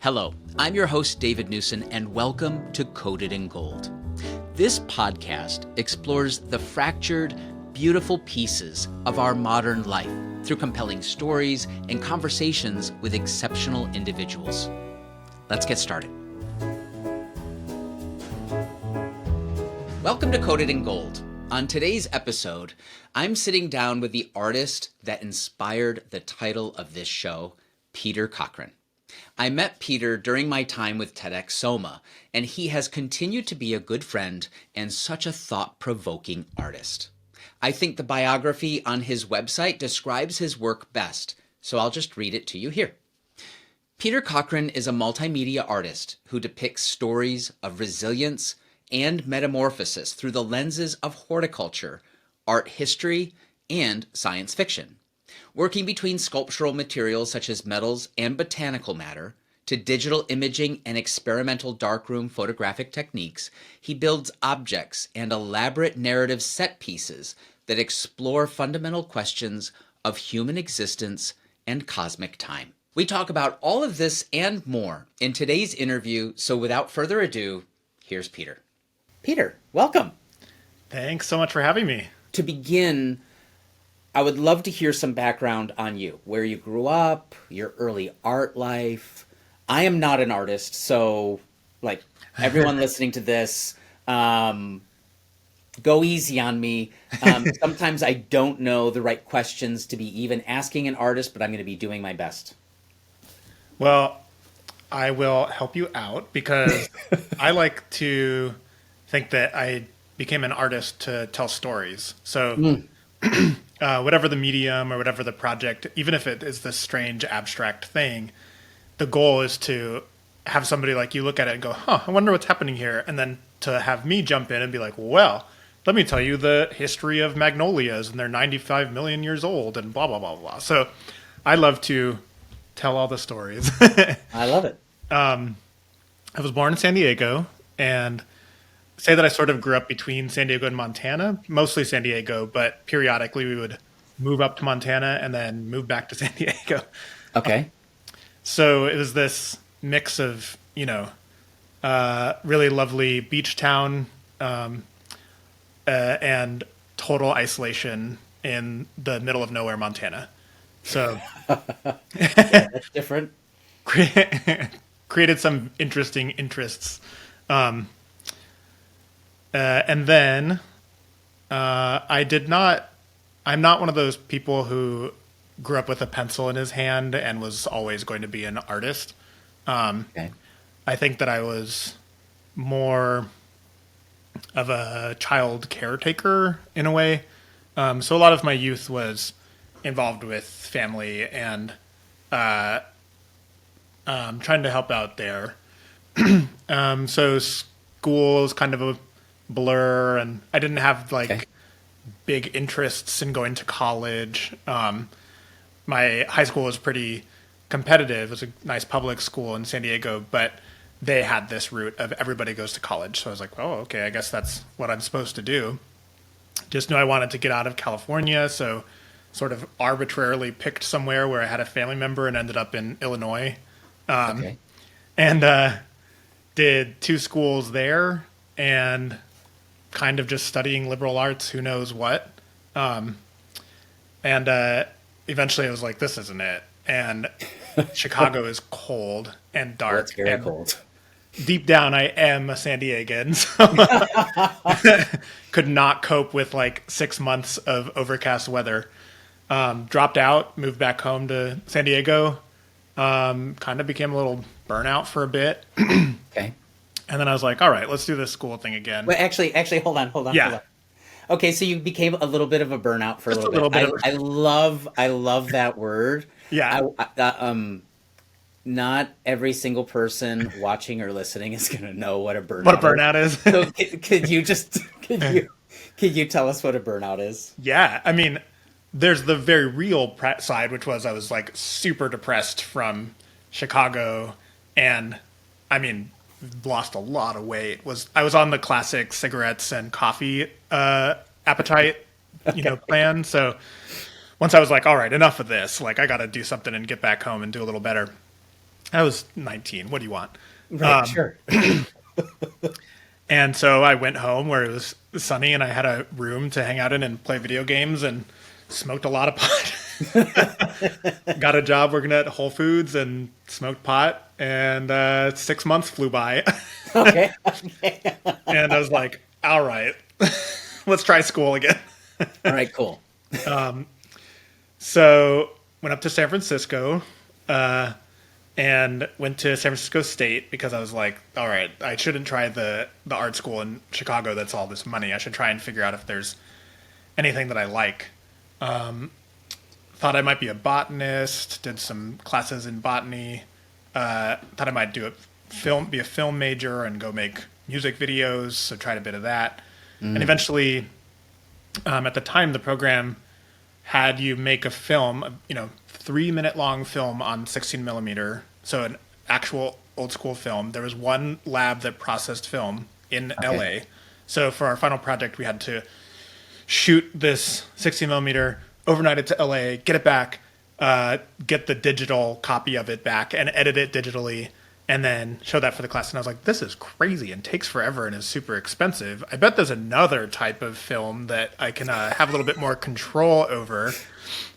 Hello, I'm your host, David Newson, and welcome to Coded in Gold. This podcast explores the fractured, beautiful pieces of our modern life through compelling stories and conversations with exceptional individuals. Let's get started. Welcome to Coded in Gold. On today's episode, I'm sitting down with the artist that inspired the title of this show, Peter Cochrane. I met Peter during my time with TEDx Soma, and he has continued to be a good friend and such a thought-provoking artist. I think the biography on his website describes his work best, so I'll just read it to you here. Peter Cochrane is a multimedia artist who depicts stories of resilience and metamorphosis through the lenses of horticulture, art history, and science fiction. Working between sculptural materials such as metals and botanical matter to digital imaging and experimental darkroom photographic techniques, he builds objects and elaborate narrative set pieces that explore fundamental questions of human existence and cosmic time. We talk about all of this and more in today's interview, so without further ado, here's Peter. Peter, welcome. Thanks so much for having me. To begin, I would love to hear some background on you, where you grew up, your early art life. I am not an artist, so like everyone listening to this, go easy on me. Sometimes I don't know the right questions to be even asking an artist, but I'm going to be doing my best. Well, I will help you out because I like to think that I became an artist to tell stories. So whatever the medium or whatever the project, even if it is this strange abstract thing, the goal is to have somebody like you look at it and go, I wonder what's happening here. And then to have me jump in and be like, well, let me tell you the history of magnolias and they're 95 million years old and blah, blah, blah, blah. So I love to tell all the stories. I love it. I was born in San Diego and say that I sort of grew up between San Diego and Montana, mostly San Diego, but periodically we would move up to Montana and then move back to San Diego. Okay. So it was this mix of, really lovely beach town and total isolation in the middle of nowhere, Montana. So That's different. Created some interesting interests. And then I'm not one of those people who grew up with a pencil in his hand and was always going to be an artist. Okay. I think that I was more of a child caretaker in a way. So a lot of my youth was involved with family and trying to help out there. So school is kind of a blur, and I didn't have big interests in going to college. My high school was pretty competitive. It was a nice public school in San Diego, but they had this route of everybody goes to college. So I was like, oh, okay, I guess that's what I'm supposed to do. Just knew I wanted to get out of California, so sort of arbitrarily picked somewhere where I had a family member and ended up in Illinois. And did 2 schools there and kind of just studying liberal arts, who knows what. And eventually I was like, this isn't it. And Chicago is cold and dark. It's very cold. Deep down, I am a San Diegan, so could not cope with 6 months of overcast weather. Dropped out, moved back home to San Diego, kind of became a little burnout for a bit. Okay. And then I was like, all right, let's do this school thing again. Well, actually, hold on. Yeah. Hold on. Okay, so you became a little bit of a burnout for a little bit. I love that word. Yeah. Not every single person watching or listening is going to know what a burnout is. So could you tell us what a burnout is? Yeah, I mean, there's the very real side, which was I was super depressed from Chicago, and I mean, lost a lot of weight. I was on the classic cigarettes and coffee appetite, plan. So once I was like, all right, enough of this. I got to do something and get back home and do a little better. I was 19. What do you want? Right, sure. And so I went home where it was sunny and I had a room to hang out in and play video games and smoked a lot of pot. Got a job working at Whole Foods and smoked pot. And 6 months flew by. Okay. And I was like, all right, let's try school again. All right, cool. So went up to San Francisco and went to San Francisco State because I was like, all right, I shouldn't try the art school in Chicago that's all this money. I should try and figure out if there's anything that I like. Thought I might be a botanist, did some classes in botany. Thought I might be a film major and go make music videos, so tried a bit of that. And eventually, at the time, the program had you make a film, 3-minute long film on 16 millimeter, so an actual old school film. There was one lab that processed film in LA. So for our final project, we had to shoot this 16 millimeter, overnight it to LA, get it back, get the digital copy of it back and edit it digitally, and then show that for the class. And I was like, this is crazy and takes forever and is super expensive. I bet there's another type of film that I can have a little bit more control over.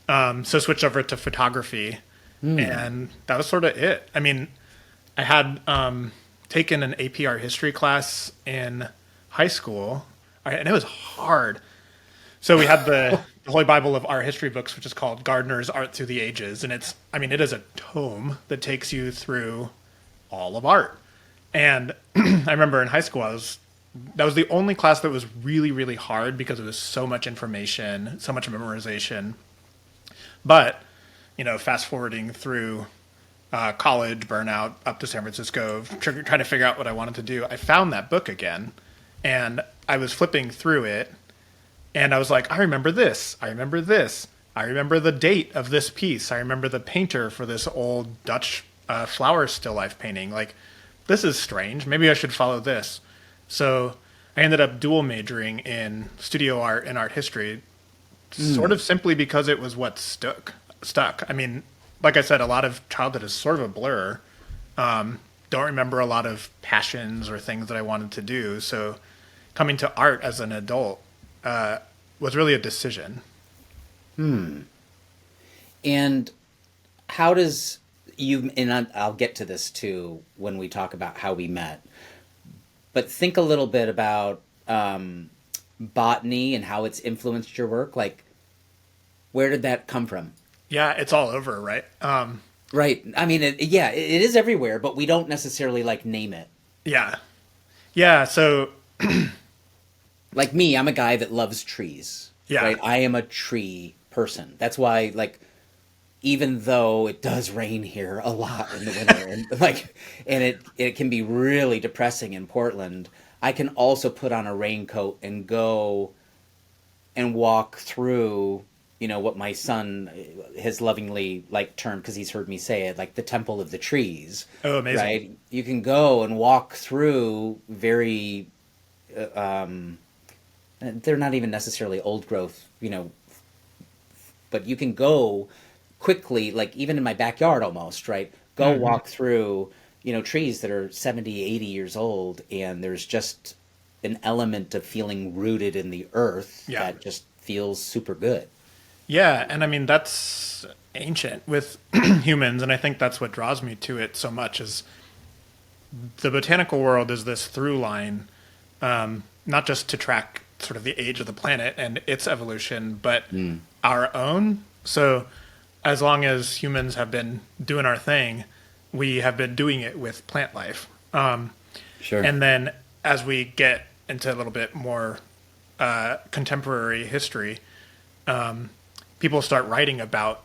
So switched over to photography, and that was sort of it. I mean, I had taken an APR history class in high school, and it was hard. So we had the Holy Bible of Art History books, which is called Gardner's Art Through the Ages. And it is a tome that takes you through all of art. And I remember in high school, that was the only class that was really, really hard because it was so much information, so much memorization. But, fast forwarding through college, burnout, up to San Francisco, trying to figure out what I wanted to do, I found that book again. And I was flipping through it. And I was like, I remember this. I remember this. I remember the date of this piece. I remember the painter for this old Dutch flower still life painting. Like, this is strange. Maybe I should follow this. So I ended up dual majoring in studio art and art history, sort of simply because it was what stuck. I mean, like I said, a lot of childhood is sort of a blur. Don't remember a lot of passions or things that I wanted to do. So coming to art as an adult was really a decision. And how does and I'll get to this too when we talk about how we met, but think a little bit about botany and how it's influenced your work. Like, where did that come from? Yeah, it's all over, right? Right. I mean, it is everywhere, but we don't necessarily name it. Yeah. Yeah. So like me, I'm a guy that loves trees. Yeah. Right? I am a tree person. That's why, even though it does rain here a lot in the winter, and it can be really depressing in Portland, I can also put on a raincoat and go and walk through, what my son has lovingly termed, because he's heard me say it, the temple of the trees. Oh, amazing. Right? You can go and walk through very they're not even necessarily old growth, but you can go quickly, even in my backyard almost, right? Go walk through, trees that are 70, 80 years old, and there's just an element of feeling rooted in the earth that just feels super good. Yeah, and I mean, that's ancient with humans, and I think that's what draws me to it so much is the botanical world is this through line, not just to track sort of the age of the planet and its evolution, but our own. So as long as humans have been doing our thing, we have been doing it with plant life. Sure. And then as we get into a little bit more contemporary history, people start writing about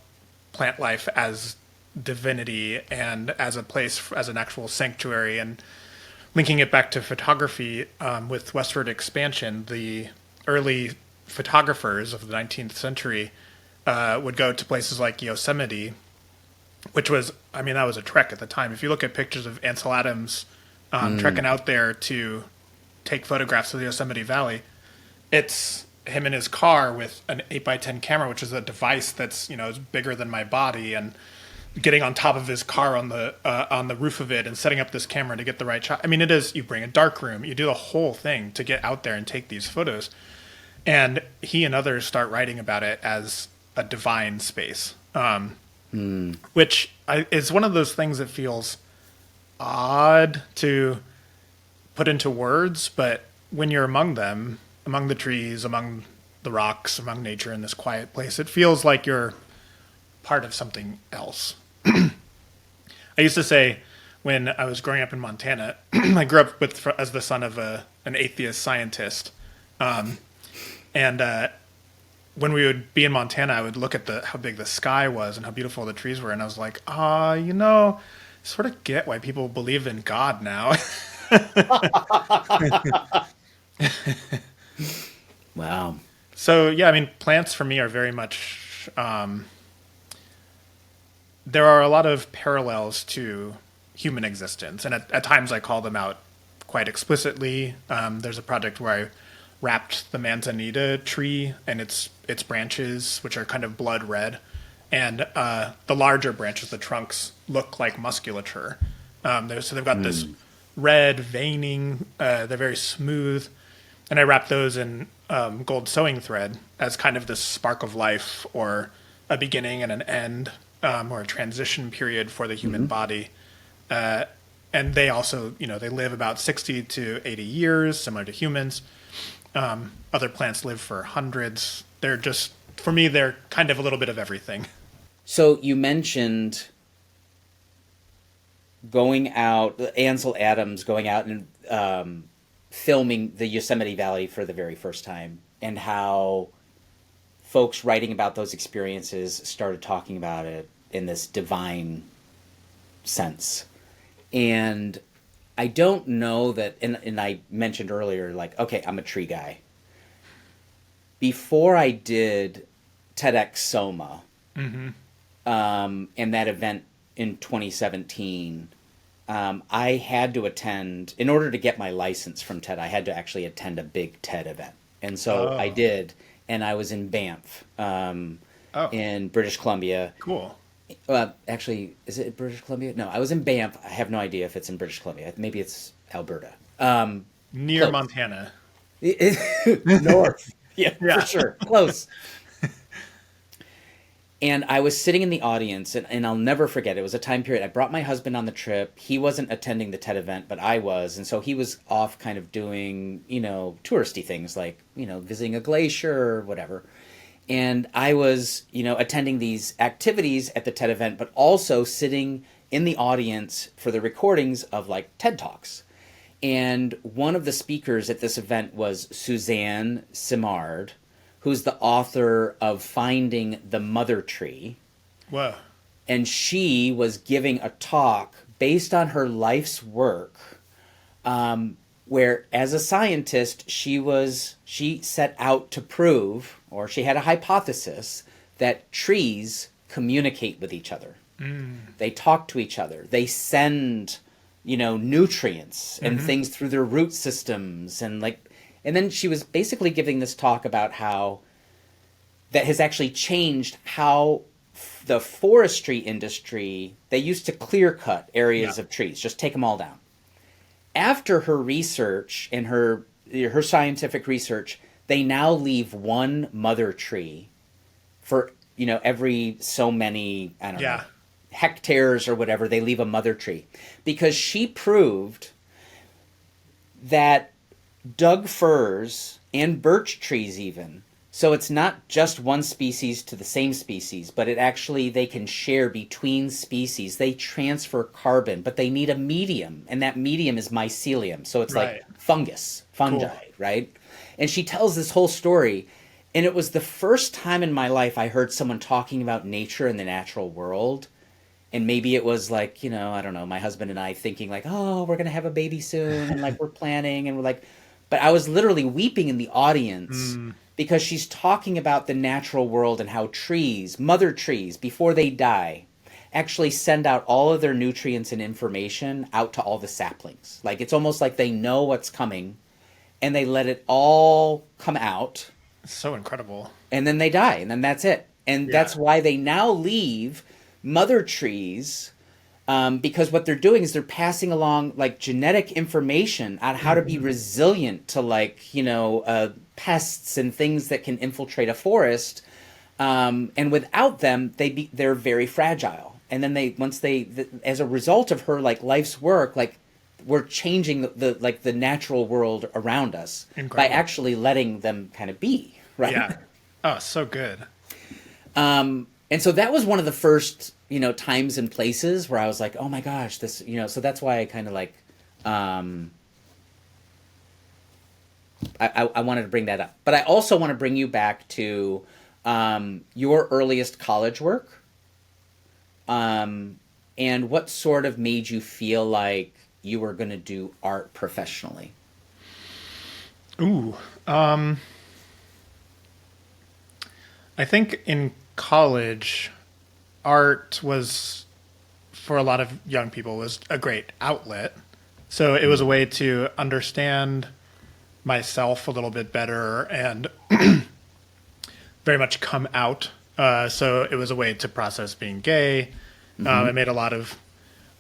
plant life as divinity and as a place, as an actual sanctuary, and linking it back to photography with westward expansion. The early photographers of the 19th century would go to places like Yosemite, which was, that was a trek at the time. If you look at pictures of Ansel Adams trekking out there to take photographs of the Yosemite Valley, it's him in his car with an 8x10 camera, which is a device that's, is bigger than my body, and getting on top of his car on the roof of it and setting up this camera to get the right shot. I mean, it is, you bring a dark room, you do the whole thing to get out there and take these photos. And he and others start writing about it as a divine space, which is one of those things that feels odd to put into words, but when you're among them, among the trees, among the rocks, among nature in this quiet place, it feels like you're part of something else. I used to say when I was growing up in Montana, I grew up as the son of an atheist scientist. And when we would be in Montana, I would look at how big the sky was and how beautiful the trees were. And I was like, sort of get why people believe in God now. Wow. So, yeah, I mean, plants for me are very much, there are a lot of parallels to human existence. And at times I call them out quite explicitly. There's a project where I wrapped the manzanita tree and its branches, which are kind of blood red. And the larger branches, the trunks, look like musculature. So they've got this red veining. They're very smooth. And I wrapped those in gold sewing thread as kind of this spark of life, or a beginning and an end, or a transition period for the human body. And they also, they live about 60 to 80 years, similar to humans. Other plants live for hundreds. They're just, for me, they're kind of a little bit of everything. So you mentioned going out, Ansel Adams going out and filming the Yosemite Valley for the very first time, and how folks writing about those experiences started talking about it in this divine sense. And I don't know that, and I mentioned earlier, like, okay, I'm a tree guy. Before I did TEDx Soma, and that event in 2017, I had to attend, in order to get my license from TED, I had to actually attend a big TED event. And so I did, and I was in Banff, in British Columbia. Cool. Actually, is it British Columbia? No, I was in Banff. I have no idea if it's in British Columbia. Maybe it's Alberta. Near close. Montana. North. Yeah, Yeah. for sure. Close. And I was sitting in the audience, and I'll never forget, it was a time period. I brought my husband on the trip. He wasn't attending the TED event, but I was. And so he was off kind of doing, touristy things like, visiting a glacier or whatever. And I was, attending these activities at the TED event, but also sitting in the audience for the recordings of like TED Talks. And one of the speakers at this event was Suzanne Simard, who's the author of Finding the Mother Tree. Whoa. And she was giving a talk based on her life's work, where as a scientist, she set out to prove, or she had a hypothesis, that trees communicate with each other. They talk to each other. They send, nutrients and things through their root systems. And then she was basically giving this talk about how that has actually changed how the forestry industry, they used to clear cut areas of trees, just take them all down. After her research and her scientific research, they now leave one mother tree for, every so many, I don't know, hectares or whatever, they leave a mother tree. Because she proved that Doug firs and birch trees even, so it's not just one species to the same species, but they can share between species. They transfer carbon, but they need a medium, and that medium is mycelium. So it's like fungi, cool. Right? And she tells this whole story, and it was the first time in my life I heard someone talking about nature and the natural world. And maybe it was like, I don't know, my husband and I thinking like, oh, we're going to have a baby soon, and like we're planning, and we're like, but I was literally weeping in the audience because she's talking about the natural world and how trees, mother trees, before they die, actually send out all of their nutrients and information out to all the saplings. Like, it's almost like they know what's coming, and they let it all come out. So incredible. And then they die, and then that's it. And that's why they now leave mother trees, because what they're doing is they're passing along like genetic information on how to be resilient to like, pests and things that can infiltrate a forest. And without them, they're very fragile. And then as a result of her like life's work, like we're changing the natural world around us by actually letting them kind of be, right? Yeah. Oh, so good. And so that was one of the first, times and places where I was like, oh my gosh, this, so that's why I kind of like, I wanted to bring that up. But I also want to bring you back to your earliest college work. And what sort of made you feel like you were going to do art professionally? Ooh. I think in college, art was, for a lot of young people, was a great outlet. So it was a way to understand myself a little bit better and very much come out. So it was a way to process being gay. I made a lot of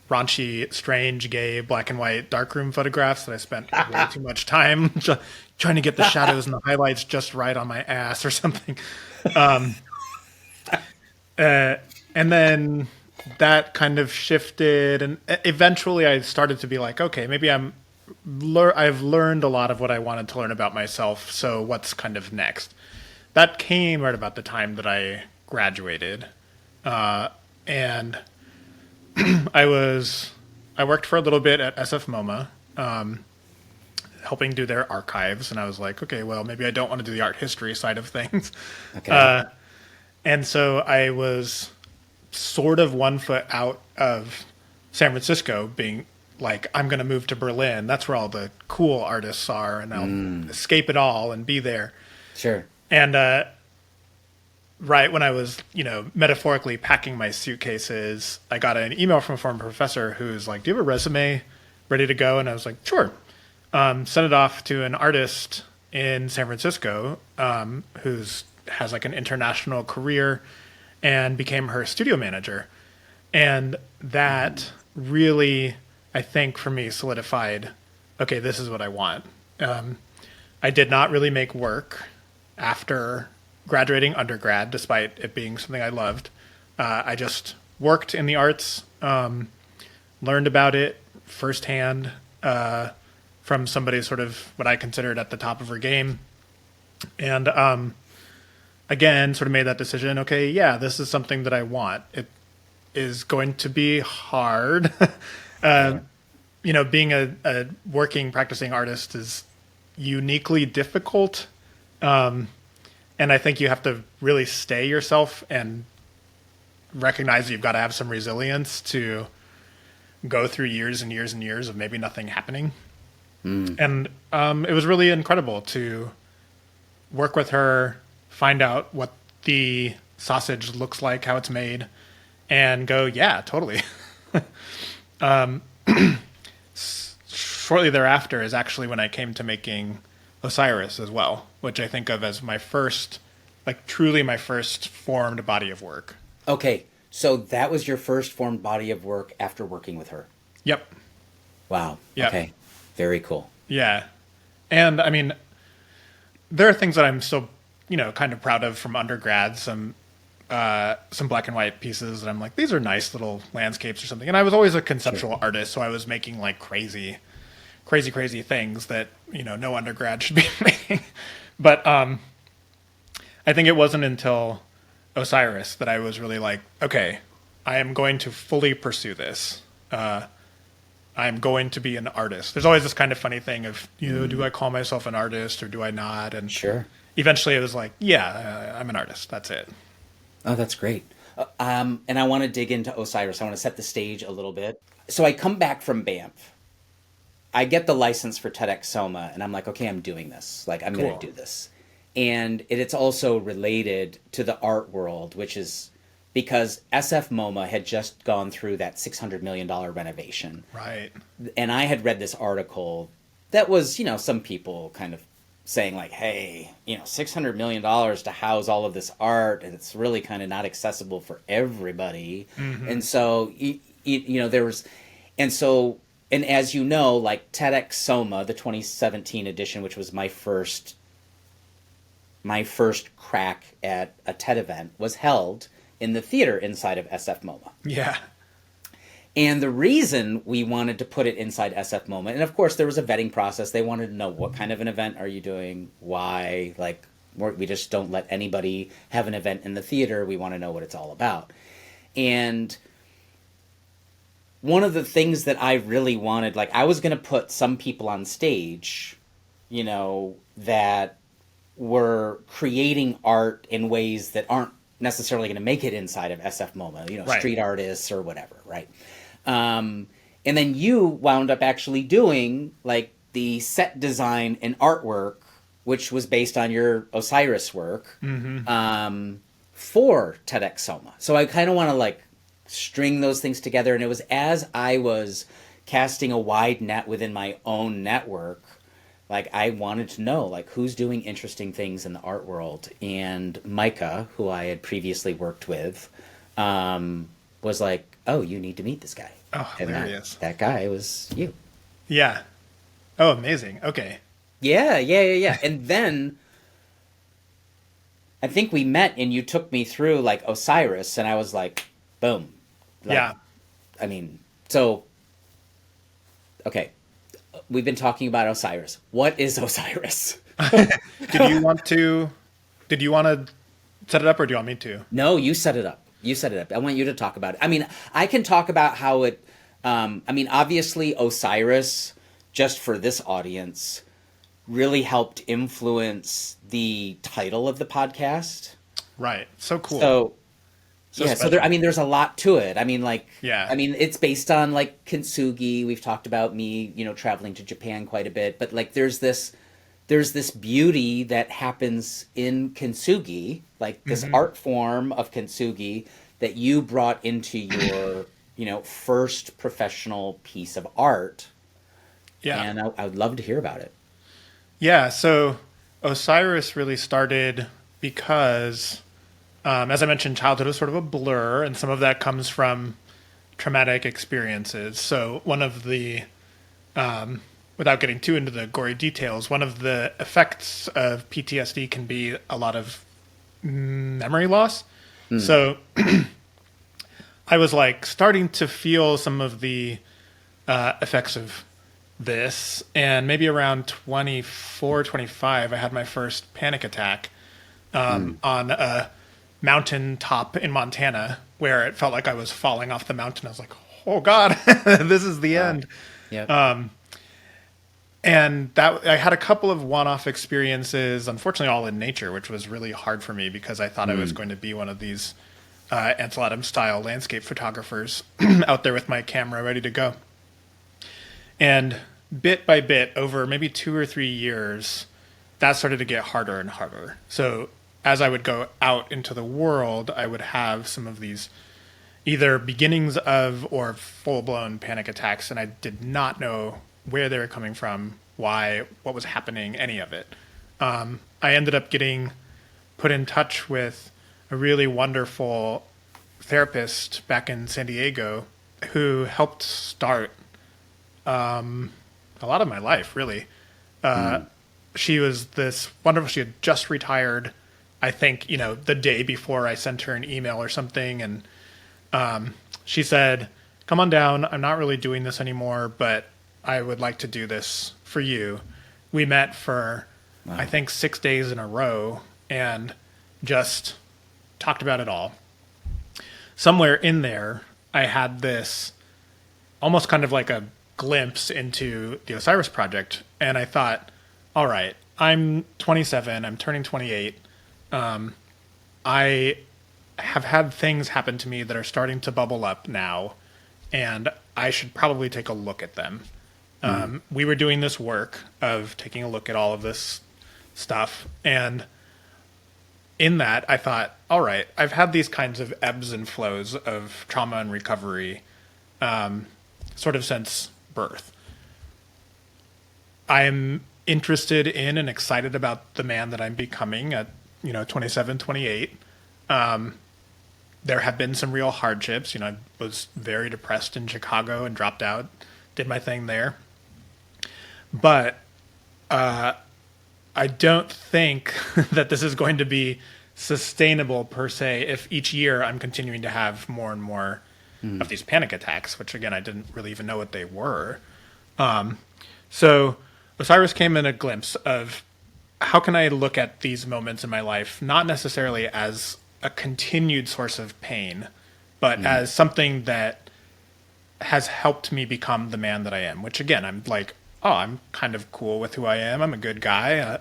raunchy, strange, gay, black and white darkroom photographs that I spent way too much time trying to get the shadows and the highlights just right on my ass or something. And then that kind of shifted, and eventually I started to be like, okay, maybe I've learned a lot of what I wanted to learn about myself, so what's kind of next? That came right about the time that I graduated, and I worked for a little bit at SF MoMA, helping do their archives, and I was like, okay, well, maybe I don't want to do the art history side of things. Okay. And so I was sort of 1 foot out of San Francisco, being like, I'm going to move to Berlin. That's where all the cool artists are, and I'll escape it all and be there. Sure. And right when I was, metaphorically packing my suitcases, I got an email from a former professor who's like, do you have a resume ready to go? And I was like, sure. Sent it off to an artist in San Francisco who's has like an international career, and became her studio manager. And that really, I think, for me, solidified, okay, this is what I want. I did not really make work after graduating undergrad, despite it being something I loved. I just worked in the arts, learned about it firsthand from somebody sort of what I considered at the top of her game. And again, sort of made that decision, okay, yeah, this is something that I want. It is going to be hard. Being a working, practicing artist is uniquely difficult. And I think you have to really stay yourself and recognize that you've got to have some resilience to go through years and years and years of maybe nothing happening. And it was really incredible to work with her, find out what the sausage looks like, how it's made, and go, yeah, totally. Shortly thereafter is actually when I came to making Osiris as well, which I think of as my first, like truly my first formed body of work. Okay, so that was your first formed body of work after working with her? Yep. Wow. Yep. Okay, very cool. Yeah. And I mean, there are things that I'm still, kind of proud of from undergrad, some black and white pieces that I'm like, these are nice little landscapes or something. And I was always a conceptual artist, so I was making like crazy things that, no undergrad should be making. But I think it wasn't until Osiris that I was really like, okay, I am going to fully pursue this. I'm going to be an artist. There's always this kind of funny thing of, do I call myself an artist or do I not? And sure. Eventually it was like, yeah, I'm an artist. That's it. Oh, that's great. And I want to dig into Osiris. I want to set the stage a little bit. So I come back from Banff. I get the license for TEDx Soma, and I'm like, okay, I'm doing this. Like, I'm going to do this. And it's also related to the art world, which is because SF MoMA had just gone through that $600 million renovation. Right. And I had read this article that was, some people kind of saying like, hey, $600 million to house all of this art, and it's really kind of not accessible for everybody. And so, there was, and as you know, like TEDx Soma, the 2017 edition, which was my first crack at a TED event, was held in the theater inside of SF MoMA. Yeah. And the reason we wanted to put it inside SF MoMA, and of course there was a vetting process. They wanted to know, what kind of an event are you doing? Why? Like, we just don't let anybody have an event in the theater. We want to know what it's all about. And one of the things that I really wanted, like, I was going to put some people on stage, that were creating art in ways that aren't necessarily going to make it inside of SF MoMA, Right. street artists or whatever, right? And then you wound up actually doing like the set design and artwork, which was based on your Osiris work, for TEDx Soma. So I kind of want to like string those things together. And it was as I was casting a wide net within my own network, like I wanted to know like who's doing interesting things in the art world. And Micah, who I had previously worked with, was like, oh, you need to meet this guy. Oh, And hilarious. that guy was you. Yeah. Oh, amazing. Okay. Yeah. And then I think we met and you took me through like Osiris, and I was like, boom. Like, Yeah. I mean, so, okay. We've been talking about Osiris. What is Osiris? Did you want to set it up, or do you want me to? No, you set it up. I want you to talk about it. I mean, I can talk about how it, obviously Osiris, just for this audience, really helped influence the title of the podcast. Right. So cool. So special. there's a lot to it. I mean, like, Yeah. It's based on like Kintsugi. We've talked about me, traveling to Japan quite a bit, but like, there's this beauty that happens in Kintsugi, like this art form of Kintsugi that you brought into your, first professional piece of art. Yeah. And I would love to hear about it. Yeah. So Osiris really started because, as I mentioned, childhood was sort of a blur, and some of that comes from traumatic experiences. So one of the, without getting too into the gory details, one of the effects of PTSD can be a lot of memory loss. So I was like starting to feel some of the effects of this, and maybe around 24, 25, I had my first panic attack on a mountain top in Montana, where it felt like I was falling off the mountain. I was like, oh God, this is the end. Yeah. And that I had a couple of one-off experiences, unfortunately all in nature, which was really hard for me because I thought I was going to be one of these Ansel Adams style landscape photographers out there with my camera ready to go. And bit by bit, over maybe 2 or 3 years, that started to get harder and harder. So as I would go out into the world, I would have some of these either beginnings of or full-blown panic attacks, and I did not know where they were coming from, why, what was happening, any of it. I ended up getting put in touch with a really wonderful therapist back in San Diego who helped start a lot of my life, really. She was this wonderful, she had just retired, I think, the day before I sent her an email or something. And she said, come on down. I'm not really doing this anymore, but I would like to do this for you. We met for, I think, 6 days in a row and just talked about it all. Somewhere in there, I had this almost kind of like a glimpse into the Osiris project. And I thought, all right, I'm 27, I'm turning 28. I have had things happen to me that are starting to bubble up now, and I should probably take a look at them. We were doing this work of taking a look at all of this stuff, and in that I thought, all right, I've had these kinds of ebbs and flows of trauma and recovery sort of since birth. I'm interested in and excited about the man that I'm becoming at, 27, 28. There have been some real hardships. I was very depressed in Chicago and dropped out, did my thing there. But I don't think that this is going to be sustainable per se if each year I'm continuing to have more and more of these panic attacks, which again, I didn't really even know what they were. So Osiris came in a glimpse of how can I look at these moments in my life, not necessarily as a continued source of pain, but as something that has helped me become the man that I am, which again, I'm like, oh, I'm kind of cool with who I am. I'm a good guy.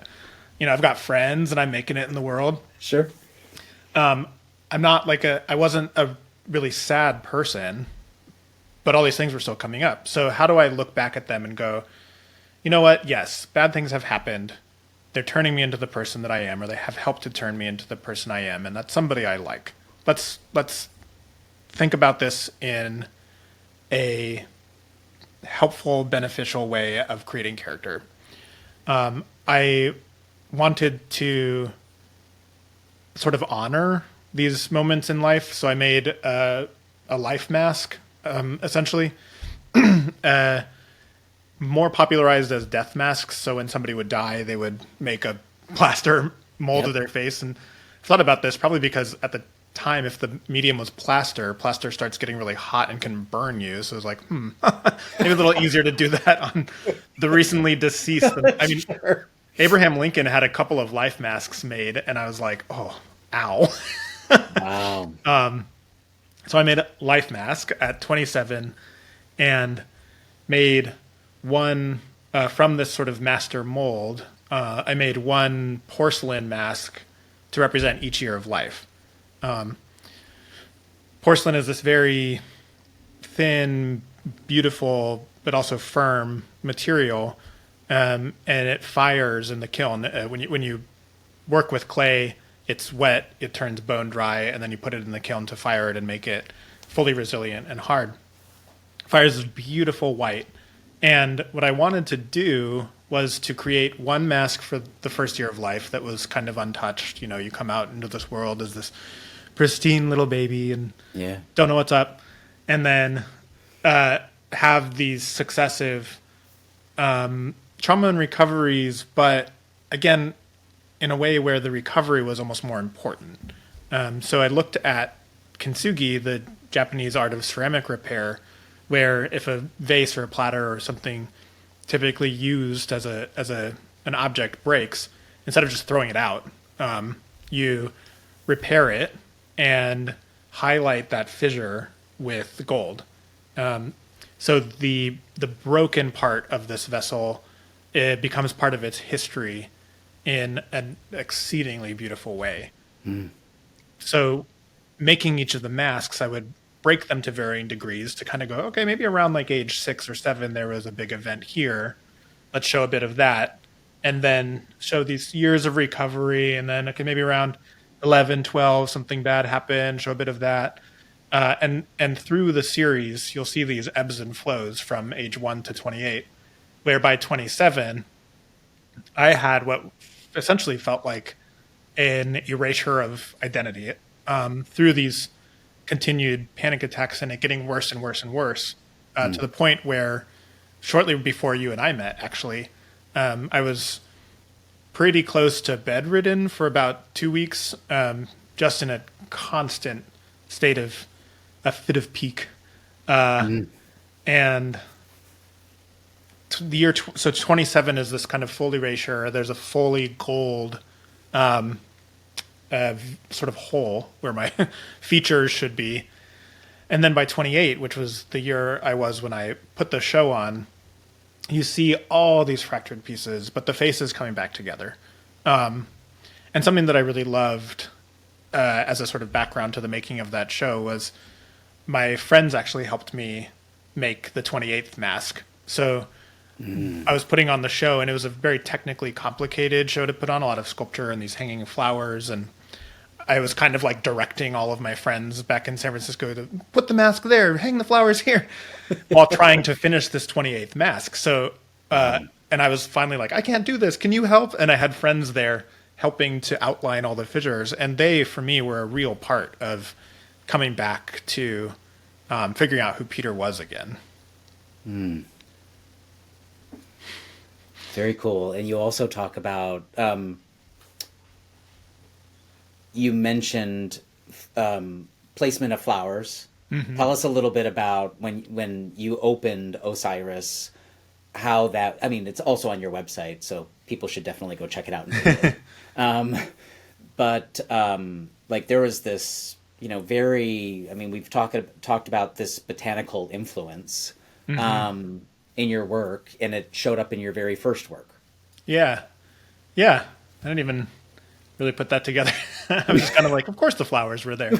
I've got friends and I'm making it in the world. Sure. I'm not I wasn't a really sad person, but all these things were still coming up. So how do I look back at them and go, you know what? Yes, bad things have happened. They're turning me into the person that I am, or they have helped to turn me into the person I am. And that's somebody I like. Let's think about this in a helpful, beneficial way of creating character. I wanted to sort of honor these moments in life. So I made a life mask, essentially, more popularized as death masks. So when somebody would die, they would make a plaster mold of their face. And I thought about this probably because at the time, if the medium was plaster starts getting really hot and can burn you. So it was like, maybe a little easier to do that on the recently deceased. I mean, sure. Abraham Lincoln had a couple of life masks made, and I was like, oh, ow. Wow. So I made a life mask at 27 and made one from this sort of master mold. I made one porcelain mask to represent each year of life. Porcelain is this very thin, beautiful, but also firm material, and it fires in the kiln. When you work with clay, it's wet, it turns bone dry, and then you put it in the kiln to fire it and make it fully resilient and hard. Fires is beautiful white. And what I wanted to do was to create one mask for the first year of life that was kind of untouched. You come out into this world as this pristine little baby and don't know what's up. And then have these successive trauma and recoveries, but again, in a way where the recovery was almost more important. So I looked at Kintsugi, the Japanese art of ceramic repair, where if a vase or a platter or something typically used as an object breaks, instead of just throwing it out, you repair it and highlight that fissure with gold. So the broken part of this vessel, it becomes part of its history in an exceedingly beautiful way. So making each of the masks, I would break them to varying degrees to kind of go, okay, maybe around like age 6 or 7, there was a big event here. Let's show a bit of that. And then show these years of recovery. And then, okay, maybe around 11, 12, something bad happened, show a bit of that. And through the series, you'll see these ebbs and flows from age 1 to 28, where by 27, I had what essentially felt like an erasure of identity through these continued panic attacks and it getting worse and worse and worse to the point where shortly before you and I met, actually, I was pretty close to bedridden for about 2 weeks, just in a constant state of a fit of pique. And the year, so 27 is this kind of full erasure. There's a fully gold sort of hole where my features should be. And then by 28, which was the year I was when I put the show on, you see all these fractured pieces, but the face is coming back together. And something that I really loved as a sort of background to the making of that show was my friends actually helped me make the 28th mask. So I was putting on the show, and it was a very technically complicated show to put on, a lot of sculpture and these hanging flowers. And I was kind of like directing all of my friends back in San Francisco to put the mask there, hang the flowers here, while trying to finish this 28th mask. So and I was finally like, I can't do this. Can you help? And I had friends there helping to outline all the fissures. And they, for me, were a real part of coming back to figuring out who Peter was again. Very cool. And you also talk about, you mentioned placement of flowers. Tell us a little bit about when you opened Osiris, how that, I mean, it's also on your website, so people should definitely go check it out. But like there was this, very, I mean, we've talked about this botanical influence in your work, and it showed up in your very first work. Yeah. I didn't even really put that together. I was just kind of like, of course the flowers were there.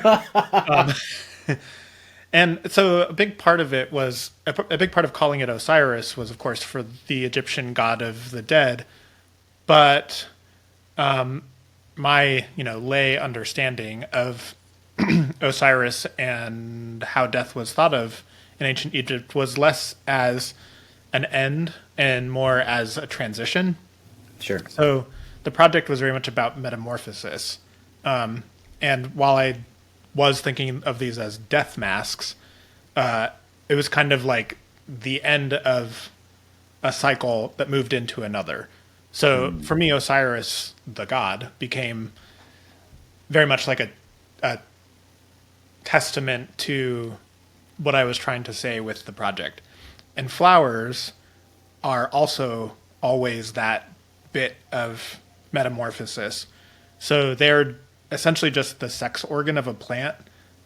And so a big part of it was, a big part of calling it Osiris was, of course, for the Egyptian god of the dead. But my, lay understanding of Osiris and how death was thought of in ancient Egypt was less as an end and more as a transition. Sure. So the project was very much about metamorphosis. And while I was thinking of these as death masks, it was kind of like the end of a cycle that moved into another. So for me, Osiris, the god, became very much like a testament to what I was trying to say with the project. And flowers are also always that bit of metamorphosis. So they're essentially just the sex organ of a plant,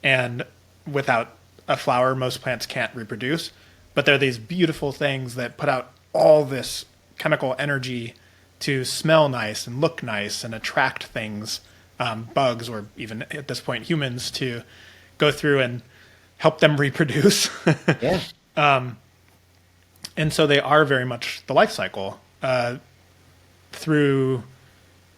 and without a flower, most plants can't reproduce. But they're these beautiful things that put out all this chemical energy to smell nice and look nice and attract things, bugs, or even at this point humans, to go through and help them reproduce. Yeah. And so they are very much the life cycle. Through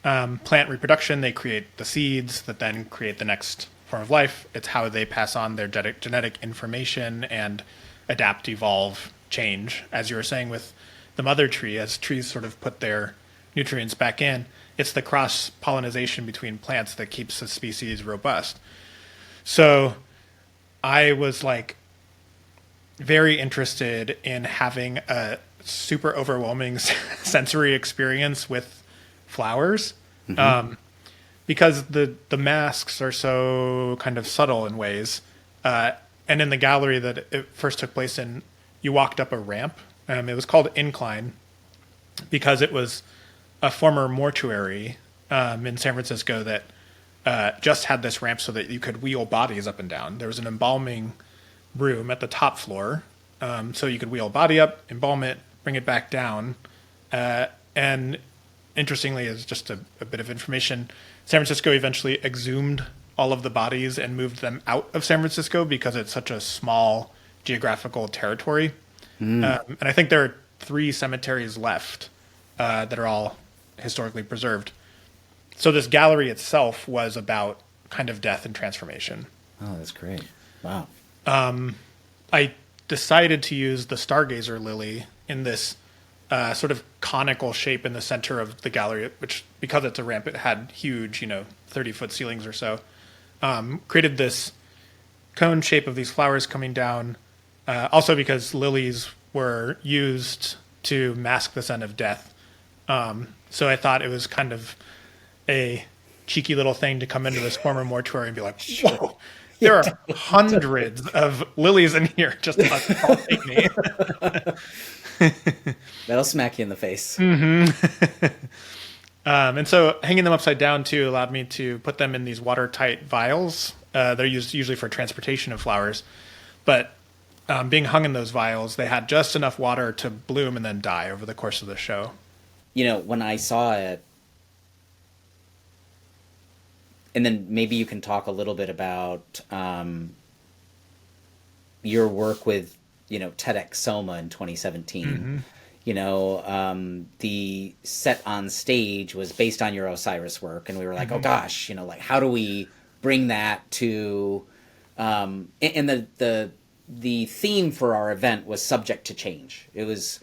plant reproduction, they create the seeds that then create the next form of life. It's how they pass on their genetic information and adapt, evolve, change. As you were saying with the mother tree, as trees sort of put their nutrients back in, it's the cross-pollination between plants that keeps the species robust. So I was like very interested in having a super overwhelming sensory experience with flowers, because the masks are so kind of subtle in ways. And in the gallery that it first took place in, you walked up a ramp. It was called Incline because it was a former mortuary in San Francisco that just had this ramp so that you could wheel bodies up and down. There was an embalming room at the top floor, so you could wheel a body up, embalm it, bring it back down. And interestingly, as just a bit of information, San Francisco eventually exhumed all of the bodies and moved them out of San Francisco because it's such a small geographical territory. And I think there are 3 cemeteries left that are all historically preserved. So this gallery itself was about kind of death and transformation. Oh, that's great. Wow. I decided to use the stargazer lily in this sort of conical shape in the center of the gallery, which, because it's a ramp, it had huge, 30-foot ceilings or so. Created this cone shape of these flowers coming down. Also because lilies were used to mask the scent of death. So I thought it was kind of a cheeky little thing to come into this former mortuary and be like, whoa, there are hundreds of lilies in here just assaulting me. That'll smack you in the face. And so hanging them upside down too allowed me to put them in these watertight vials. They're used usually for transportation of flowers, but being hung in those vials, they had just enough water to bloom and then die over the course of the show. When I saw it, and then maybe you can talk a little bit about your work with, TEDx Soma in 2017. The set on stage was based on your Osiris work, and we were like, oh gosh, like how do we bring that to, and the theme for our event was subject to change. It was,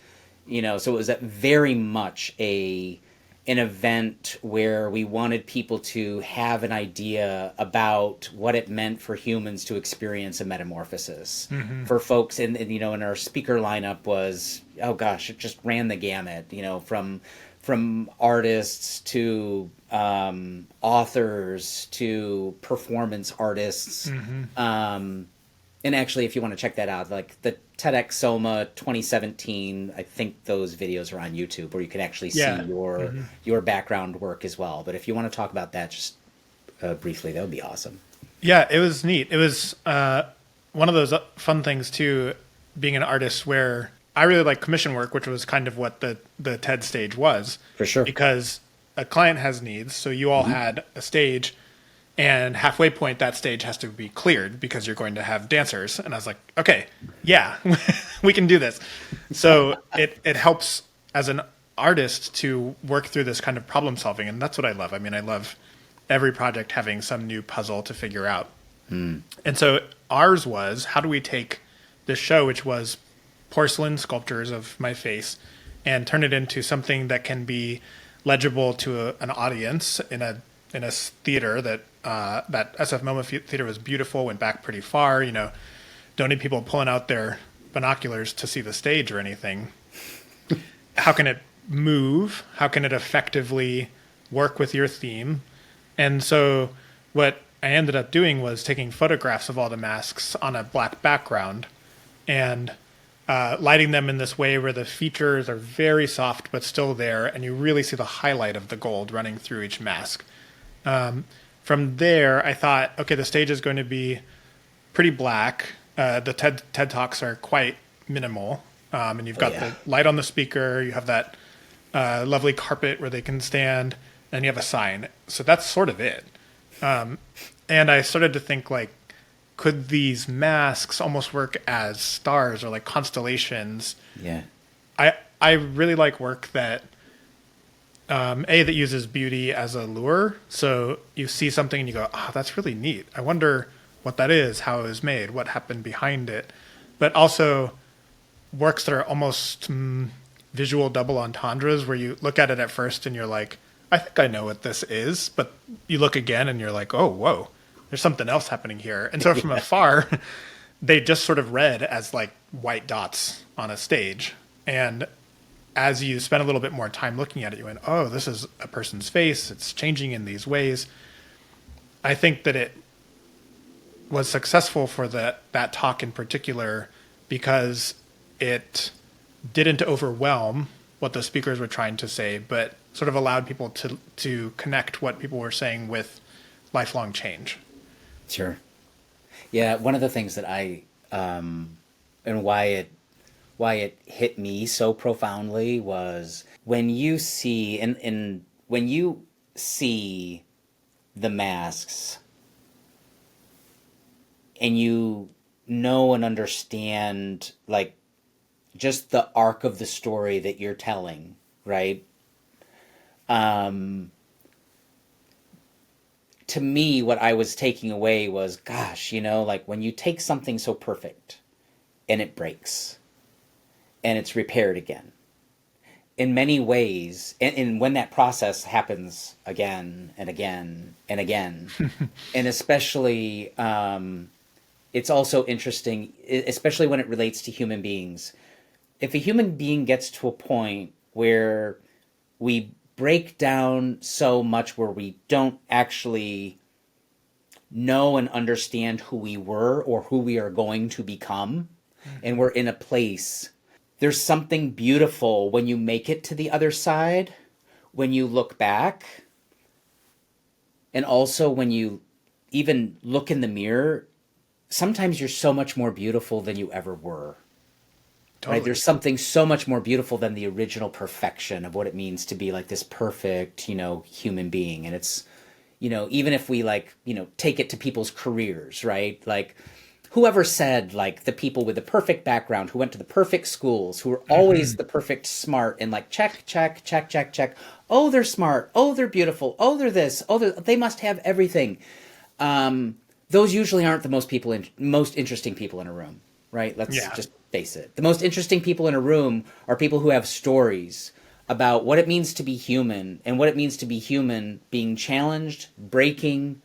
So it was very much an event where we wanted people to have an idea about what it meant for humans to experience a metamorphosis. For folks, and and our speaker lineup was, oh gosh, it just ran the gamut, from artists to authors to performance artists. And actually, if you want to check that out, like the TEDx Soma 2017, I think those videos are on YouTube where you can actually see your background work as well. But if you want to talk about that just briefly, that would be awesome. Yeah, it was neat. It was one of those fun things too, being an artist, where I really like commission work, which was kind of what the TED stage was. For sure. Because a client has needs. So you all had a stage, and halfway point, that stage has to be cleared because you're going to have dancers. And I was like, okay, yeah, we can do this. So it helps as an artist to work through this kind of problem solving. And that's what I love. I mean, I love every project having some new puzzle to figure out. And so ours was, how do we take this show, which was porcelain sculptures of my face, and turn it into something that can be legible to an audience in a theater that SF MoMA theater was beautiful, went back pretty far, don't need people pulling out their binoculars to see the stage or anything. How can it move? How can it effectively work with your theme? And so what I ended up doing was taking photographs of all the masks on a black background and lighting them in this way where the features are very soft but still there, and you really see the highlight of the gold running through each mask. From there, I thought, okay, the stage is going to be pretty black. The TED Talks are quite minimal. And you've got the light on the speaker. You have that lovely carpet where they can stand. And you have a sign. So that's sort of it. And I started to think, like, could these masks almost work as stars or like constellations? Yeah. I really like work that that uses beauty as a lure. So you see something and you go, oh, that's really neat. I wonder what that is, how it was made, what happened behind it. But also works that are almost visual double entendres, where you look at it at first and you're like, I think I know what this is. But you look again and you're like, oh, whoa, there's something else happening here. And so from afar, they just sort of read as like white dots on a stage. And as you spend a little bit more time looking at it, you went, oh, this is a person's face. It's changing in these ways. I think that it was successful for that talk in particular because it didn't overwhelm what the speakers were trying to say, but sort of allowed people to connect what people were saying with lifelong change. Sure. Yeah, one of the things that I and why it hit me so profoundly was when you see and when you see the masks and you know and understand like just the arc of the story that you're telling, right? To me, what I was taking away was, gosh, like when you take something so perfect and it breaks and it's repaired again, in many ways, and when that process happens again and again and again, and especially, it's also interesting, especially when it relates to human beings. If a human being gets to a point where we break down so much where we don't actually know and understand who we were or who we are going to become, and we're in a place, there's something beautiful when you make it to the other side, when you look back, and also when you even look in the mirror. Sometimes you're so much more beautiful than you ever were. Totally. Right? There's something so much more beautiful than the original perfection of what it means to be like this perfect, human being. And it's, even if we take it to people's careers, right? Like whoever said like the people with the perfect background who went to the perfect schools, who were always the perfect smart and like check, check, check, check, check. Oh, they're smart. Oh, they're beautiful. Oh, they're this. Oh, they must have everything. Those usually aren't the most interesting people in a room, right? Let's just face it. The most interesting people in a room are people who have stories about what it means to be human, and what it means to be human being challenged, breaking,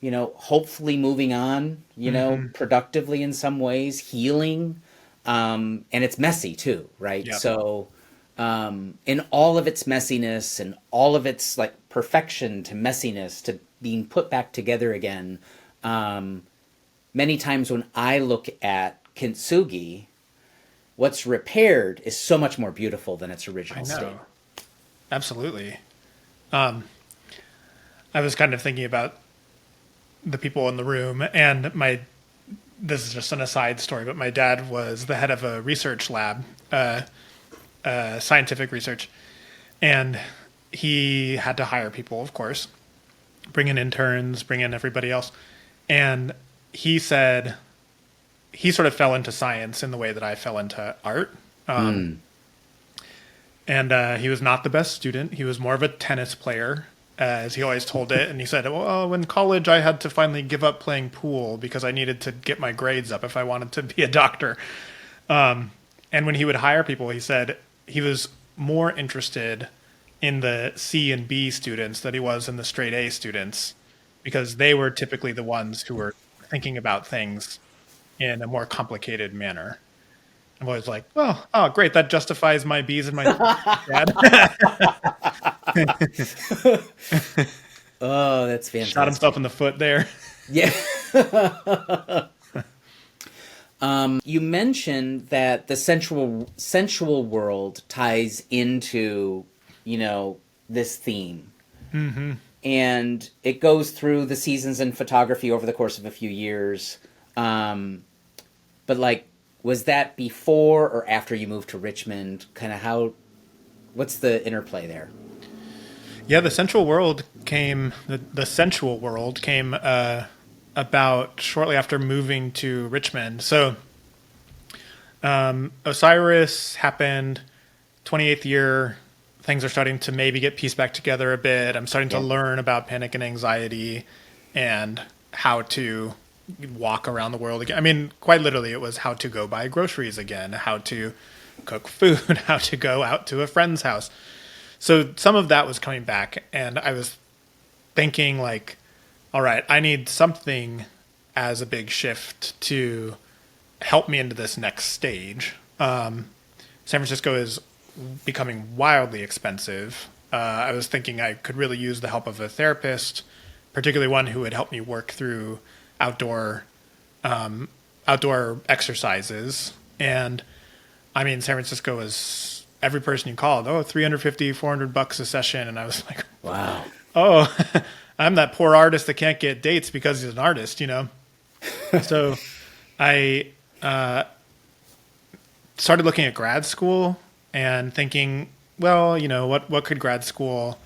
hopefully moving on, productively in some ways, healing. And it's messy too, right? Yep. So in all of its messiness and all of its like perfection to messiness to being put back together again, many times when I look at Kintsugi, what's repaired is so much more beautiful than its original state. Absolutely. I was kind of thinking about the people in the room, and this is just an aside story, but my dad was the head of a research lab, scientific research, and he had to hire people, of course, bring in interns, bring in everybody else. And he said he sort of fell into science in the way that I fell into art. And he was not the best student. He was more of a tennis player, as he always told it. And he said, well, in college, I had to finally give up playing pool because I needed to get my grades up if I wanted to be a doctor. And when he would hire people, he said he was more interested in the C and B students than he was in the straight A students, because they were typically the ones who were thinking about things in a more complicated manner. I'm always like, well, oh, great. That justifies my B's and my dad. Oh, that's fantastic. Shot himself in the foot there. Yeah. You mentioned that the sensual world ties into, this theme. Mm-hmm. And it goes through the seasons in photography over the course of a few years. But like, was that before or after you moved to Richmond? Kind of what's the interplay there? Yeah, the sensual world came about shortly after moving to Richmond. So Osiris happened, 28th year. Things are starting to maybe get pieced back together a bit. I'm starting to learn about panic and anxiety and how to walk around the world again. I mean, quite literally, it was how to go buy groceries again, how to cook food, how to go out to a friend's house. So some of that was coming back, and I was thinking like, all right, I need something as a big shift to help me into this next stage. San Francisco is becoming wildly expensive. I was thinking I could really use the help of a therapist, particularly one who would help me work through outdoor exercises. And I mean, San Francisco is, every person you called, $350, $400 a session. And I was like, wow. Oh, I'm that poor artist that can't get dates because he's an artist, So I started looking at grad school and thinking, well, what could grad school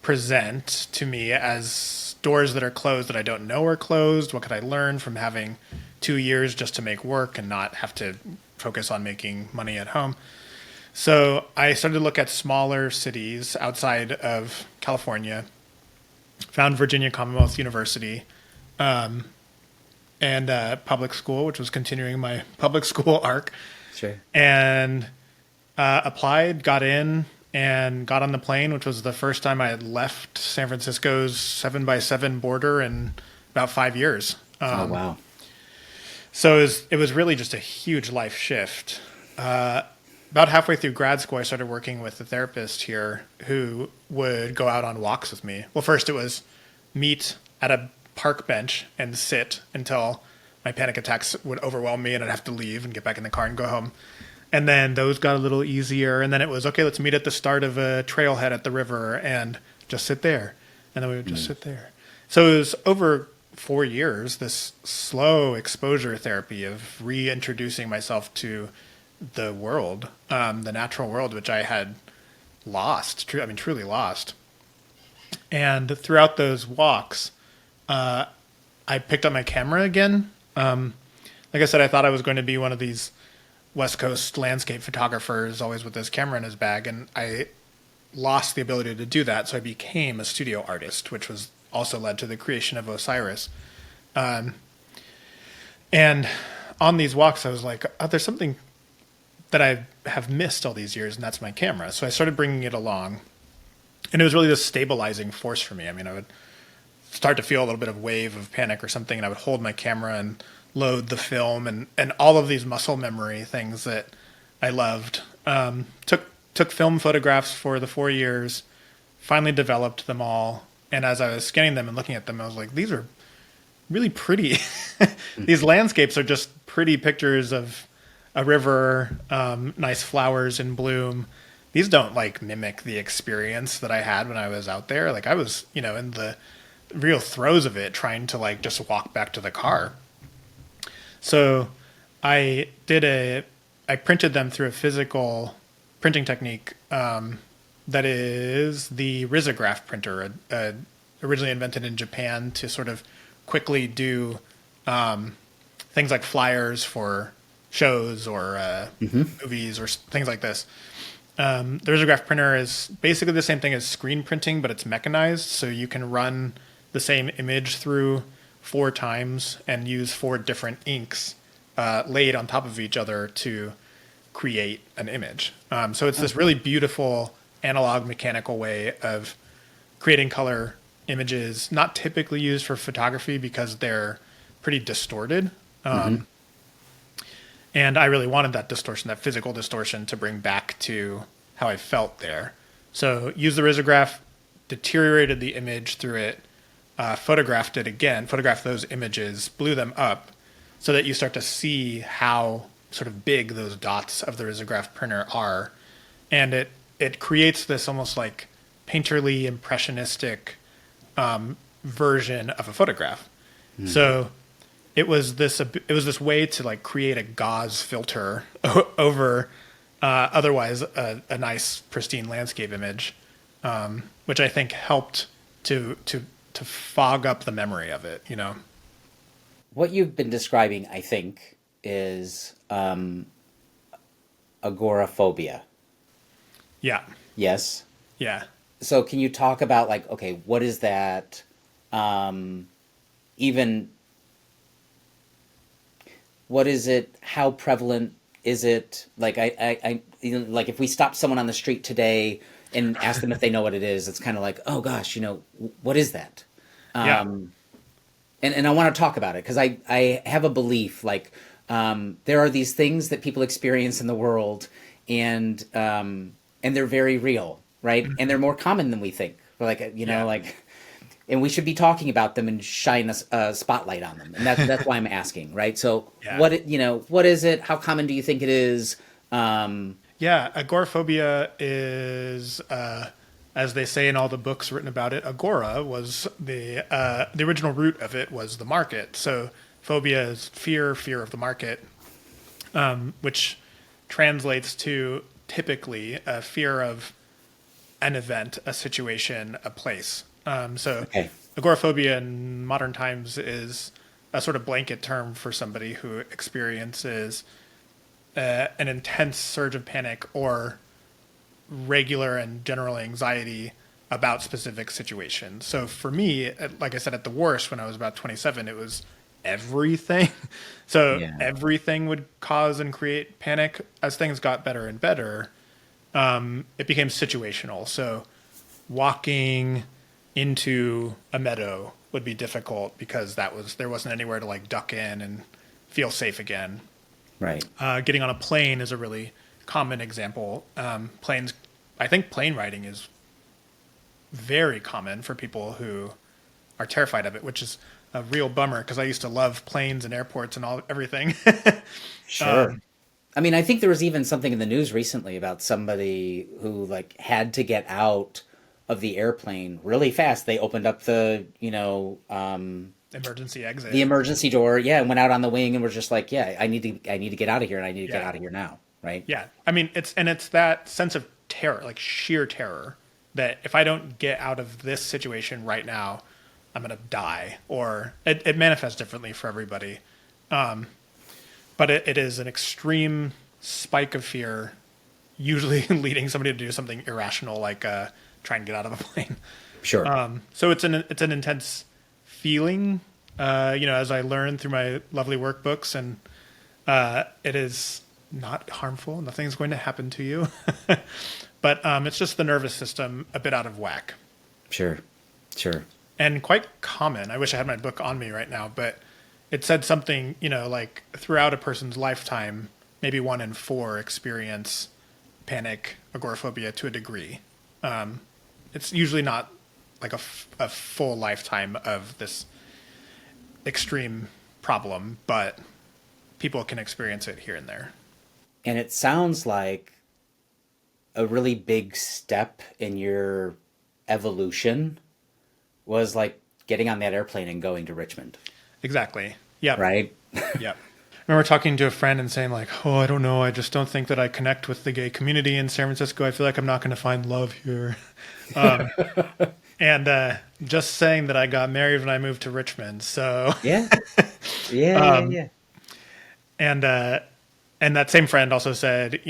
present to me as doors that are closed that I don't know are closed? What could I learn from having 2 years just to make work and not have to focus on making money at home? So I started to look at smaller cities outside of California, found Virginia Commonwealth University, and public school, which was continuing my public school arc. Sure. And applied, got in, and got on the plane, which was the first time I had left San Francisco's 7x7 border in about 5 years. Oh, wow. So it was really just a huge life shift. About halfway through grad school, I started working with a therapist here who would go out on walks with me. Well, first it was meet at a park bench and sit until my panic attacks would overwhelm me and I'd have to leave and get back in the car and go home. And then those got a little easier. And then it was, okay, let's meet at the start of a trailhead at the river and just sit there. And then we would just sit there. So it was over 4 years, this slow exposure therapy of reintroducing myself to the world, the natural world, which I had lost, truly lost. And throughout those walks, I picked up my camera again. Like I said, I thought I was going to be one of these West Coast landscape photographers, always with this camera in his bag. And I lost the ability to do that. So I became a studio artist, which was also led to the creation of Osiris. And on these walks, I was like, oh, there's something that I have missed all these years, and that's my camera. So I started bringing it along, and it was really this stabilizing force for me. I mean, I would start to feel a little bit of wave of panic or something, and I would hold my camera and load the film and all of these muscle memory things that I loved. Took film photographs for the 4 years, finally developed them all. And as I was scanning them and looking at them, I was like, these are really pretty. These landscapes are just pretty pictures of a river, nice flowers in bloom. These don't like mimic the experience that I had when I was out there. Like I was, in the real throes of it, trying to like just walk back to the car. So I printed them through a physical printing technique that is the risograph printer, originally invented in Japan to sort of quickly do things like flyers for shows or movies or things like this. The risograph printer is basically the same thing as screen printing, but it's mechanized, so you can run the same image through 4 times and use 4 different inks laid on top of each other to create an image. So it's this really beautiful analog mechanical way of creating color images, not typically used for photography because they're pretty distorted. And I really wanted that distortion, that physical distortion, to bring back to how I felt there. So use the risograph, deteriorated the image through it, photographed it again, photographed those images, blew them up so that you start to see how sort of big those dots of the risograph printer are. And it creates this almost like painterly, impressionistic version of a photograph. So it was this way to like create a gauze filter over otherwise a nice pristine landscape image, which I think helped to fog up the memory of it. What you've been describing, I think, is agoraphobia. Yeah. Yes. Yeah. So can you talk about like, okay, what is that? Even what is it? How prevalent is it? Like I like if we stop someone on the street today and ask them if they know what it is, it's kind of like, oh gosh, what is that? Yeah. And I want to talk about it because I have a belief like there are these things that people experience in the world and they're very real, right? And they're more common than we think. Like and we should be talking about them and shine a spotlight on them. And that's why I'm asking, right? So what is it? How common do you think it is? Agoraphobia is, as they say in all the books written about it, agora was the original root of it was the market. So phobia is fear of the market, which translates to typically a fear of an event, a situation, a place. Agoraphobia in modern times is a sort of blanket term for somebody who experiences an intense surge of panic or regular and general anxiety about specific situations. So for me, like I said, at the worst, when I was about 27, it was everything. So everything would cause and create panic. As things got better and better, it became situational. So walking into a meadow would be difficult because there wasn't anywhere to like duck in and feel safe again. Right. Getting on a plane is a really common example. I think plane riding is very common for people who are terrified of it, which is a real bummer because I used to love planes and airports and everything. Sure. I mean, I think there was even something in the news recently about somebody who like had to get out of the airplane really fast. They opened up the, emergency exit, the emergency door. Yeah. And went out on the wing and were just like, I need to get out of here and I need to get out of here now. Right. Yeah. I mean, it's that sense of terror, like sheer terror that if I don't get out of this situation right now, I'm going to die, or it manifests differently for everybody. But it is an extreme spike of fear, usually leading somebody to do something irrational, like try and get out of a plane. Sure. So it's an intense feeling, as I learned through my lovely workbooks and It is not harmful. Nothing's going to happen to you. But it's just the nervous system a bit out of whack. Sure. Sure. And quite common. I wish I had my book on me right now, but it said something, like throughout a person's lifetime, maybe 1 in 4 experience panic, agoraphobia to a degree. It's usually not like a full lifetime of this extreme problem, but people can experience it here and there. And it sounds like a really big step in your evolution was like getting on that airplane and going to Richmond. Exactly. Yep. Right? Yep. I remember talking to a friend and saying like, oh, I don't know. I just don't think that I connect with the gay community in San Francisco. I feel like I'm not going to find love here. And just saying that I got married when I moved to Richmond. So yeah. Yeah. And that same friend also said,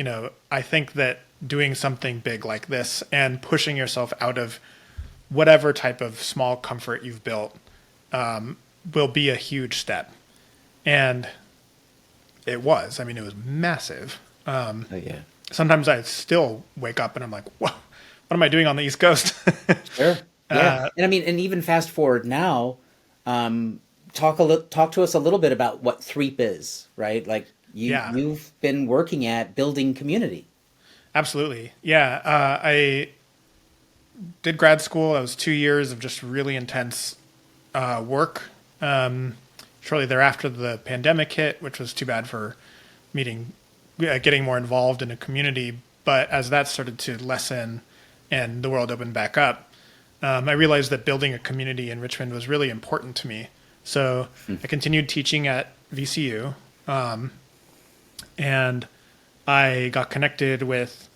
I think that doing something big like this and pushing yourself out of whatever type of small comfort you've built will be a huge step. And it was. I mean, it was massive. Yeah. Sometimes I still wake up and I'm like, whoa, what am I doing on the East Coast? Sure. Yeah. And I mean, and even fast forward now, talk to us a little bit about what Threep is, right? Like you've been working at building community. Absolutely. Yeah. I did grad school. That was 2 years of just really intense work. Shortly thereafter, the pandemic hit, which was too bad for getting more involved in a community. But as that started to lessen and the world opened back up, I realized that building a community in Richmond was really important to me. So I continued teaching at VCU, and I got connected with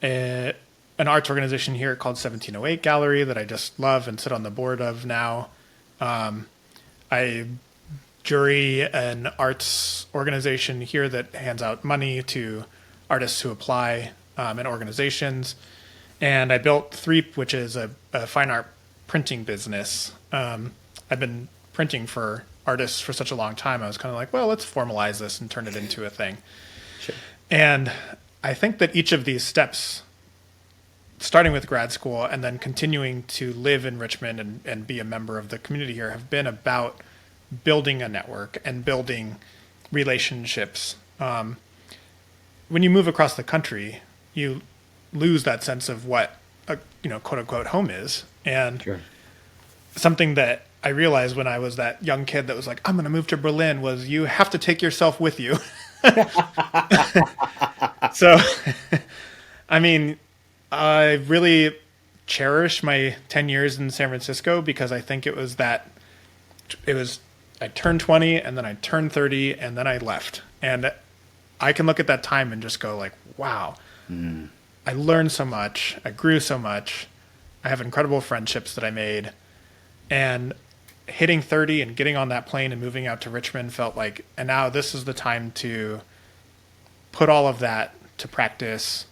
an arts organization here called 1708 Gallery that I just love and sit on the board of now. I jury an arts organization here that hands out money to artists who apply in organizations. And I built Threep, which is a fine art printing business. I've been printing for artists for such a long time. I was kind of like, well, let's formalize this and turn it into a thing. Sure. And I think that each of these steps, starting with grad school and then continuing to live in Richmond and be a member of the community here, have been about building a network and building relationships. When you move across the country, you lose that sense of what a quote unquote home is. And sure. Something that I realized when I was that young kid that was like, I'm going to move to Berlin, was you have to take yourself with you. So, I mean, I really cherish my 10 years in San Francisco because I think I turned 20 and then I turned 30 and then I left. And I can look at that time and just go like, wow, I learned so much. I grew so much. I have incredible friendships that I made. And hitting 30 and getting on that plane and moving out to Richmond felt like, and now this is the time to put all of that to practice,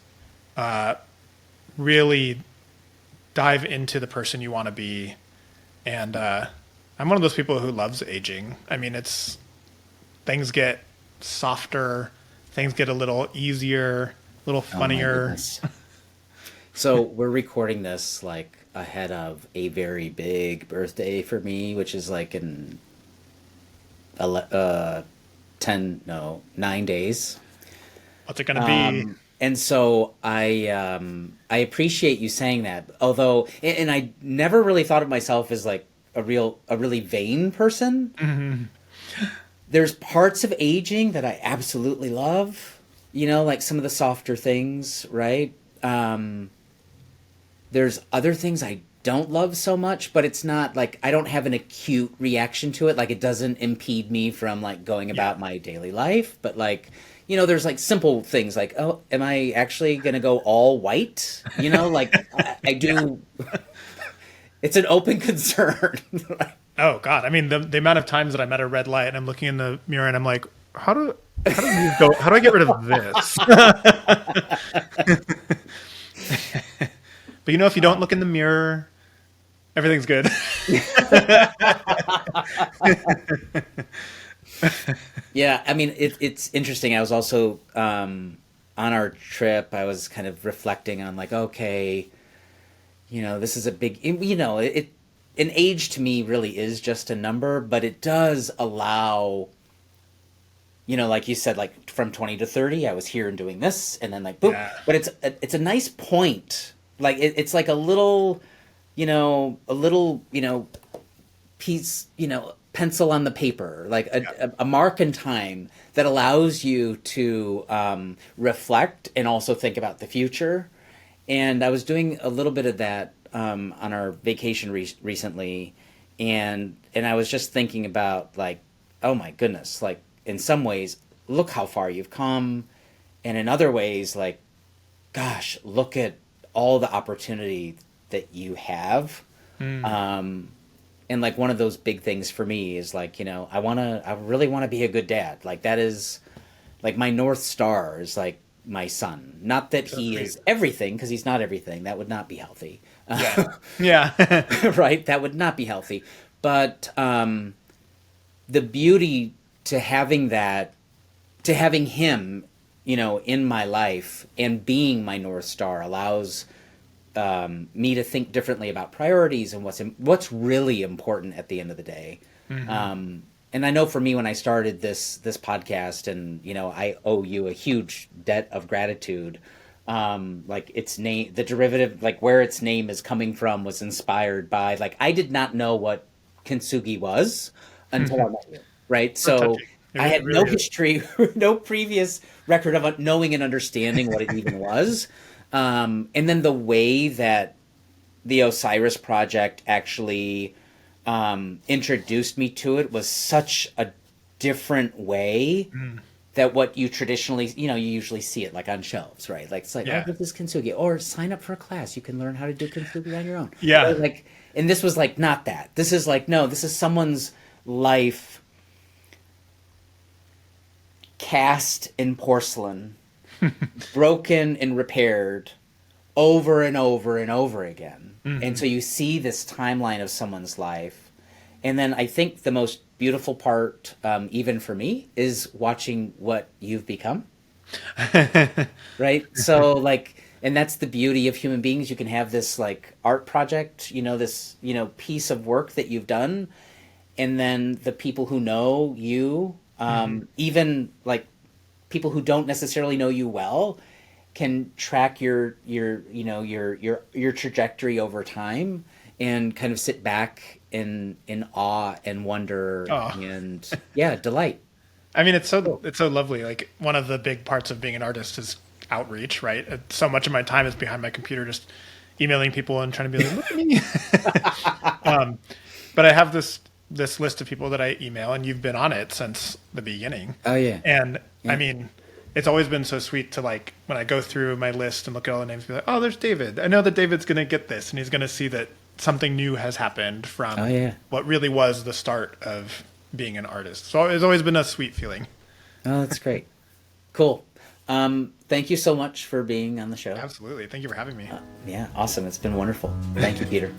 really dive into the person you want to be. And I'm one of those people who loves aging. I mean, things get softer, things get a little easier, a little funnier. So we're recording this like ahead of a very big birthday for me, which is like in 9 days. What's it going to be? And so I appreciate you saying that. Although, and I never really thought of myself as like a really vain person. Mm-hmm. There's parts of aging that I absolutely love. Like some of the softer things, right? There's other things I don't love so much, but it's not like I don't have an acute reaction to it. Like it doesn't impede me from like going about my daily life. But like, there's like simple things like, oh, am I actually going to go all white? Like I do. It's an open concern. Oh God. I mean, the amount of times that I'm at a red light and I'm looking in the mirror and I'm like, how do I get rid of this? But if you don't look in the mirror, everything's good. Yeah, I mean, it's interesting. I was also on our trip. I was kind of reflecting on like, okay, this is a big, an age to me really is just a number, but it does allow, like you said, like from 20 to 30, I was here and doing this, and then like boom. Yeah. But it's a nice point. Like it's like a little, piece, pencil on the paper, like a mark in time that allows you to reflect and also think about the future. And I was doing a little bit of that on our vacation recently, and I was just thinking about like, oh my goodness, like in some ways, look how far you've come, and in other ways, like, gosh, look at all the opportunity that you have. And like one of those big things for me is like, I really want to be a good dad. Like that is like my North Star is like my son. Not that he is everything, because he's not everything. That would not be healthy. Yeah. Yeah. Right? That would not be healthy. But the beauty to having him, in my life and being my North Star allows me to think differently about priorities and what's really important at the end of the day. Mm-hmm. And I know for me, when I started this podcast, and I owe you a huge debt of gratitude. Like its name, the derivative, like where its name is coming from, was inspired by like I did not know what Kintsugi was until I met you. Right, so I had no history, no previous record of knowing and understanding what it even was. And then the way that the Osiris project actually introduced me to it was such a different way that what you traditionally, you usually see it like on shelves, right? Like it's like, oh, this is Kintsugi, or sign up for a class. You can learn how to do Kintsugi on your own. Yeah. Right? Like, and this was like not that. This is like, no, this is someone's life cast in porcelain, broken and repaired over and over and over again. Mm-hmm. And so you see this timeline of someone's life. And then I think the most beautiful part, even for me, is watching what you've become. Right? So like, and that's the beauty of human beings. You can have this like art project, this, piece of work that you've done. And then the people who know you, even like people who don't necessarily know you well, can track your trajectory over time and kind of sit back in awe and wonder and delight. I mean, it's so lovely. Like one of the big parts of being an artist is outreach, right? So much of my time is behind my computer, just emailing people and trying to be like, look at me. But I have this list of people that I email, and you've been on it since the beginning. Oh yeah. And I mean, it's always been so sweet to like, when I go through my list and look at all the names, be like, oh, there's David. I know that David's going to get this, and he's going to see that something new has happened from what really was the start of being an artist. So it's always been a sweet feeling. Oh, that's great. Cool. Thank you so much for being on the show. Absolutely. Thank you for having me. Yeah, awesome. It's been wonderful. Thank you, Peter.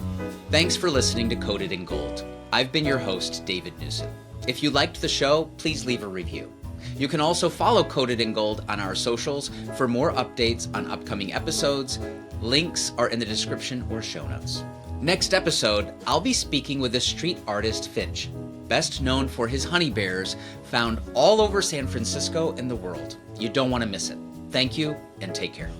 Thanks for listening to Coated in Gold. I've been your host, David Newsom. If you liked the show, please leave a review. You can also follow Coated in Gold on our socials for more updates on upcoming episodes. Links are in the description or show notes. Next episode, I'll be speaking with the street artist Finch, best known for his honey bears found all over San Francisco and the world. You don't want to miss it. Thank you, and take care.